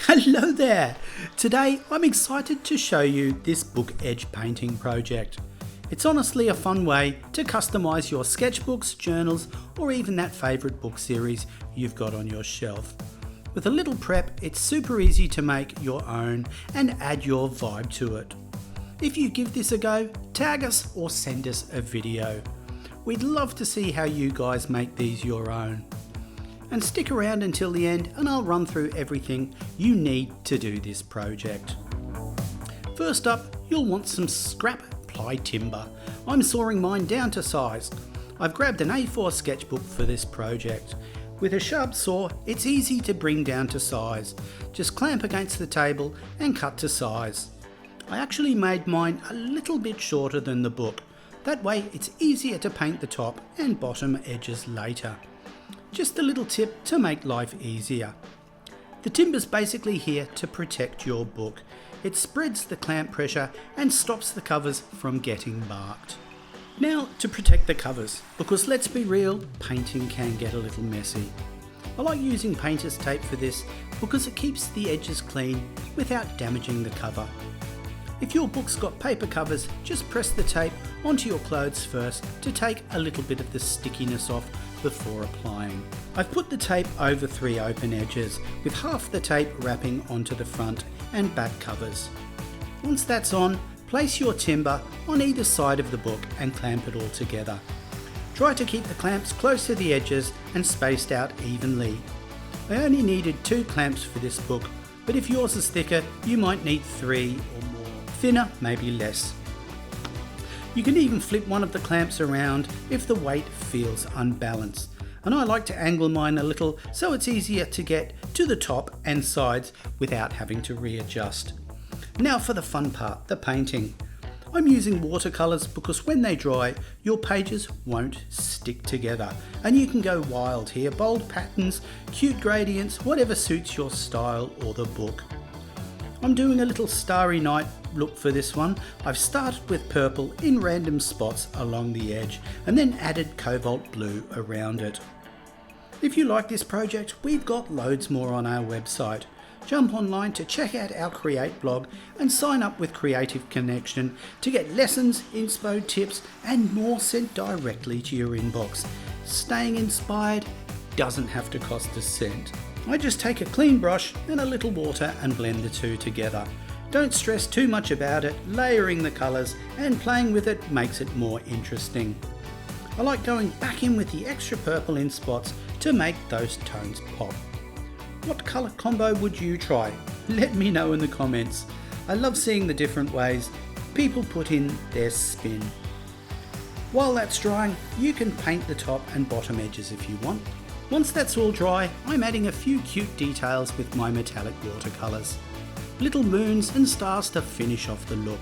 Hello there! Today I'm excited to show you this book edge painting project. It's honestly a fun way to customise your sketchbooks, journals, or even that favourite book series you've got on your shelf. With a little prep, it's super easy to make your own and add your vibe to it. If you give this a go, tag us or send us a video. We'd love to see how you guys make these your own. And stick around until the end and I'll run through everything you need to do this project. First up, you'll want some scrap ply timber. I'm sawing mine down to size. I've grabbed an A4 sketchbook for this project. With a sharp saw, it's easy to bring down to size. Just clamp against the table and cut to size. I actually made mine a little bit shorter than the book. That way it's easier to paint the top and bottom edges later. Just a little tip to make life easier. The timber's basically here to protect your book. It spreads the clamp pressure and stops the covers from getting marked. Now to protect the covers, because let's be real, painting can get a little messy. I like using painter's tape for this because it keeps the edges clean without damaging the cover. If your book's got paper covers, just press the tape onto your clothes first to take a little bit of the stickiness off before applying. I've put the tape over 3 open edges, with half the tape wrapping onto the front and back covers. Once that's on, place your timber on either side of the book and clamp it all together. Try to keep the clamps close to the edges and spaced out evenly. I only needed 2 clamps for this book, but if yours is thicker, you might need 3 or more. Thinner, maybe less. You can even flip one of the clamps around if the weight feels unbalanced. And I like to angle mine a little so it's easier to get to the top and sides without having to readjust. Now for the fun part, the painting. I'm using watercolours because when they dry, your pages won't stick together. And you can go wild here, bold patterns, cute gradients, whatever suits your style or the book. I'm doing a little starry night look for this one. I've started with purple in random spots along the edge and then added cobalt blue around it. If you like this project, we've got loads more on our website. Jump online to check out our Create blog and sign up with Creative Connection to get lessons, inspo tips and more sent directly to your inbox. Staying inspired doesn't have to cost a cent. I just take a clean brush and a little water and blend the two together. Don't stress too much about it, layering the colours and playing with it makes it more interesting. I like going back in with the extra purple in spots to make those tones pop. What colour combo would you try? Let me know in the comments. I love seeing the different ways people put in their spin. While that's drying, you can paint the top and bottom edges if you want. Once that's all dry, I'm adding a few cute details with my metallic watercolours. Little moons and stars to finish off the look.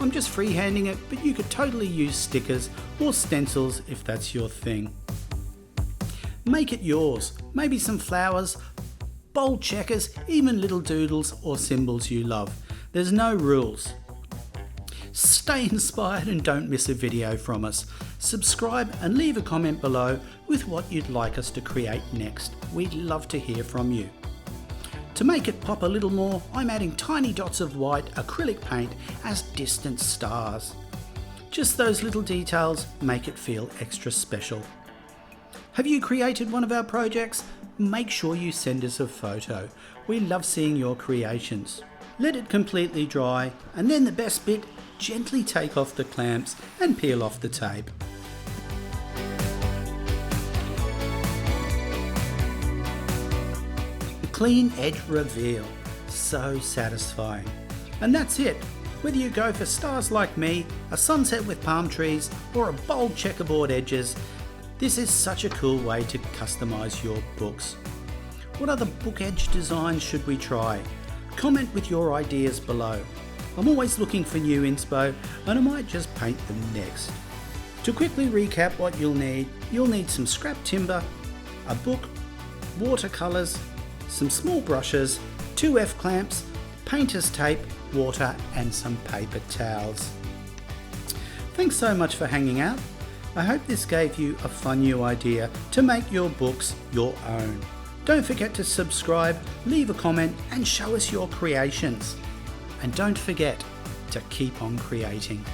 I'm just freehanding it, but you could totally use stickers or stencils if that's your thing. Make it yours. Maybe some flowers, bold checkers, even little doodles or symbols you love. There's no rules. Stay inspired and don't miss a video from us. Subscribe and leave a comment below with what you'd like us to create next. We'd love to hear from you. To make it pop a little more, I'm adding tiny dots of white acrylic paint as distant stars. Just those little details make it feel extra special. Have you created one of our projects? Make sure you send us a photo. We love seeing your creations. Let it completely dry, and then the best bit, gently take off the clamps and peel off the tape. The clean edge reveal, so satisfying. And that's it. Whether you go for stars like me, a sunset with palm trees, or a bold checkerboard edges, this is such a cool way to customise your books. What other book edge designs should we try? Comment with your ideas below. I'm always looking for new inspo and I might just paint them next. To quickly recap what you'll need some scrap timber, a book, watercolours, some small brushes, 2 F-clamps, painter's tape, water and some paper towels. Thanks so much for hanging out. I hope this gave you a fun new idea to make your books your own. Don't forget to subscribe, leave a comment and show us your creations. And don't forget to keep on creating.